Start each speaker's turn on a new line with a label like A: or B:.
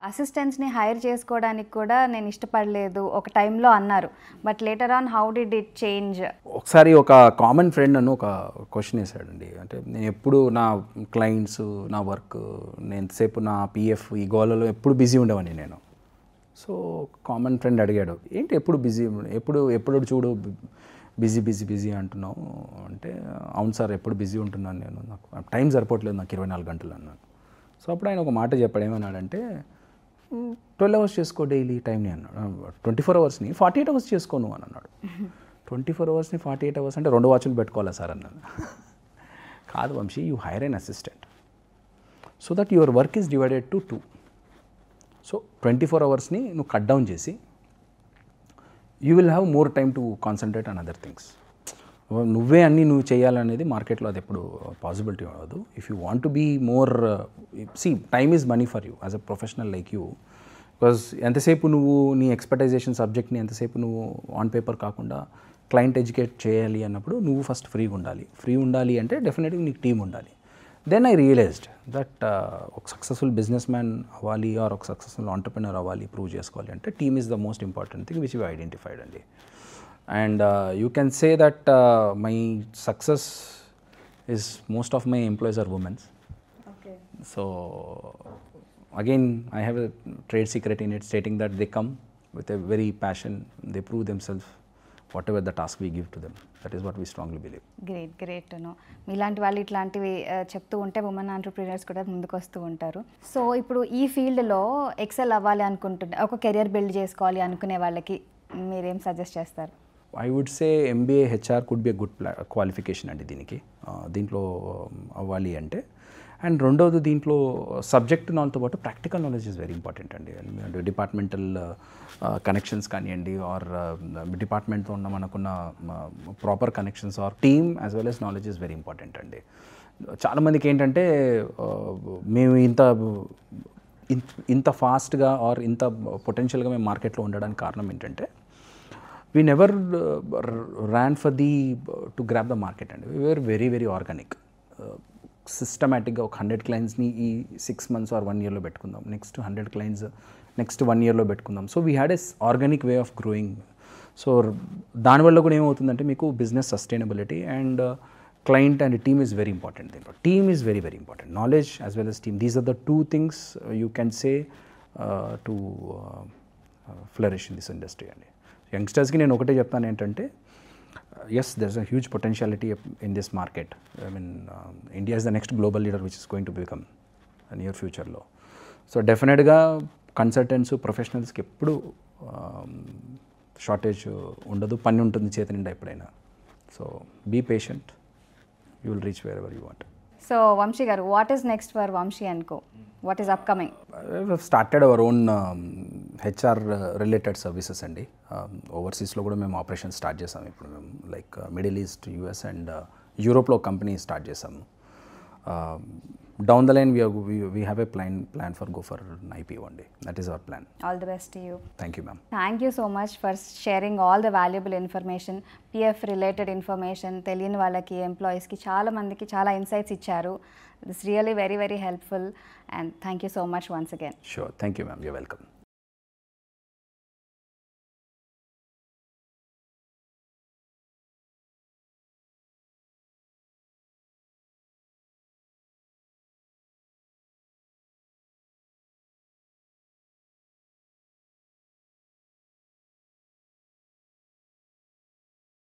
A: అసిస్టెంట్స్ని hire చేసుకోవడానికి కూడా నేను ఇష్టపడలేదు ఒక టైంలో అన్నారు. But later on how did it change?
B: ఒకసారి ఒక కామన్ ఫ్రెండ్ నన్ను ఒక క్వశ్చన్ వేసాడండి. అంటే నేను ఎప్పుడు నా క్లయింట్స్, నా వర్క్, నేను ఎంతసేపు నా పిఎఫ్ ఈ గోలలో ఎప్పుడు బిజీ ఉండేవాడిని నేను. సో కామన్ ఫ్రెండ్ అడిగాడు, ఏంటి ఎప్పుడు బిజీ, ఎప్పుడు చూడు బిజీ బిజీ బిజీ అంటున్నావు అంటే, అవును సార్ ఎప్పుడు బిజీ ఉంటున్నాను నేను, నాకు టైం సరిపోవట్లేదు నాకు 24 గంటలు అన్నాను. సో అప్పుడు ఆయన ఒక మాట చెప్పాడు, ఏమన్నాడంటే 12 అవర్స్ చేసుకో డైలీ టైంని అన్నాడు. 24 అవర్స్ని 48 అవర్స్ చేసుకోను అని అన్నాడు. 24 అవర్స్ని 48 అవర్స్ అంటే 2 వాచ్లు పెట్టుకోవాలా సార్ అన్నాను. కాదు Vamshi, you hire an assistant so that your work is divided to 2. So 24 అవర్స్ని నువ్వు కట్ డౌన్ చేసి you will have more time to concentrate on other things. నువ్వే అన్నీ నువ్వు చేయాలనేది మార్కెట్లో అది ఎప్పుడు పాసిబిలిటీ అవ్వదు. If you want to be more, see time is money for you as a professional like you. Because ఎంతసేపు నువ్వు నీ ఎక్స్పర్టైజేషన్ సబ్జెక్ట్ని ఎంతసేపు నువ్వు ఆన్ పేపర్ కాకుండా క్లయింట్ ఎడ్యుకేట్ చేయాలి అన్నప్పుడు నువ్వు ఫస్ట్ ఫ్రీగా ఉండాలి. ఫ్రీ ఉండాలి అంటే డెఫినెట్గా నీకు టీం ఉండాలి. దెన్ ఐ రియలైజ్డ్ దట్ ఒక సక్సెస్ఫుల్ బిజినెస్ మ్యాన్ అవ్వాలి ఆర్ ఒక సక్సెస్ఫుల్ ఆంటర్ప్రినర్ అవ్వాలి, ప్రూవ్ చేసుకోవాలి అంటే team is the most important thing which you identified అండి. And you can say that my success is most of my employees are women.
A: Okay.
B: So again, I have a trade secret in it stating that they come with a very passion, they prove themselves whatever the task we give to them. That is what we strongly believe.
A: Great to know. మీలాంటి వాళ్ళు ఇట్లాంటివి చెప్తూ ఉంటే women entrepreneurs కూడా ముందుకు వస్తూ ఉంటారు. So ఇప్పుడు ఈ ఫీల్డ్లో ఎక్సెల్ అవ్వాలి అనుకుంటుంటే, ఒక కెరియర్ బిల్డ్ చేసుకోవాలి అనుకునే వాళ్ళకి మీరేం సజెస్ట్ చేస్తారు?
B: I would say MBA HR could be a good qualification అండి దీనికి, దీంట్లో అవ్వాలి అంటే. అండ్ రెండవది, దీంట్లో సబ్జెక్ట్ నాలెడ్జ్తో పాటు practical knowledge is very important అండి. డిపార్ట్మెంటల్ కనెక్షన్స్ కానివ్వండి, ఆర్ డిపార్ట్మెంట్తో ఉన్న మనకున్న proper connections or team as well as knowledge is very important అండి. చాలామందికి ఏంటంటే మేము ఇంత ఫాస్ట్గా ఆర్ ఇంత పొటెన్షియల్గా మేము మార్కెట్లో ఉండడానికి కారణం ఏంటంటే, we never ran for to grab the market and we were very very organic. Systematically 100 clients ni 6 months or 1 year lo petkundam, next 100 clients next 1 year lo petkundam. So we had a organic way of growing. So దాని వల్ల కూడా ఏమవుతుందంటే మీకు business sustainability and client and team is very important. Team is very very important. Knowledge as well as team, these are the two things you can say to flourish in this industry. And యంగ్స్టర్స్కి నేను ఒకటే చెప్తాను ఏంటంటే, yes there is a huge potentiality in this market. I mean India is the next global leader which is going to become near ఫ్యూచర్లో. So డెఫినెట్గా consultants ప్రొఫెషనల్స్కి ఎప్పుడు shortage ఉండదు, పని ఉంటుంది చేతి నిండా ఎప్పుడైనా. So be patient, you will reach wherever you want.
A: So Vamshi గారు, what is next for Vamshi and co? What is upcoming?
B: We have started our own HR related services అండి. ఓవర్సీస్లో కూడా మేము ఆపరేషన్ స్టార్ట్ చేసాము. ఇప్పుడు మేము like middle east, US and యూరోప్లో company start చేసాము. Down the line we have a plan for go for an IPO అండి. That is our plan.
A: All the best to you.
B: Thank you, ma'am.
A: Thank you so much for sharing all the valuable information, PF related information. తెలియని వాళ్ళకి, ఎంప్లాయీస్కి చాలా మందికి చాలా insights ఇచ్చారు. It's really very very helpful and thank you so much once again.
B: Sure. Thank you, ma'am. You're welcome.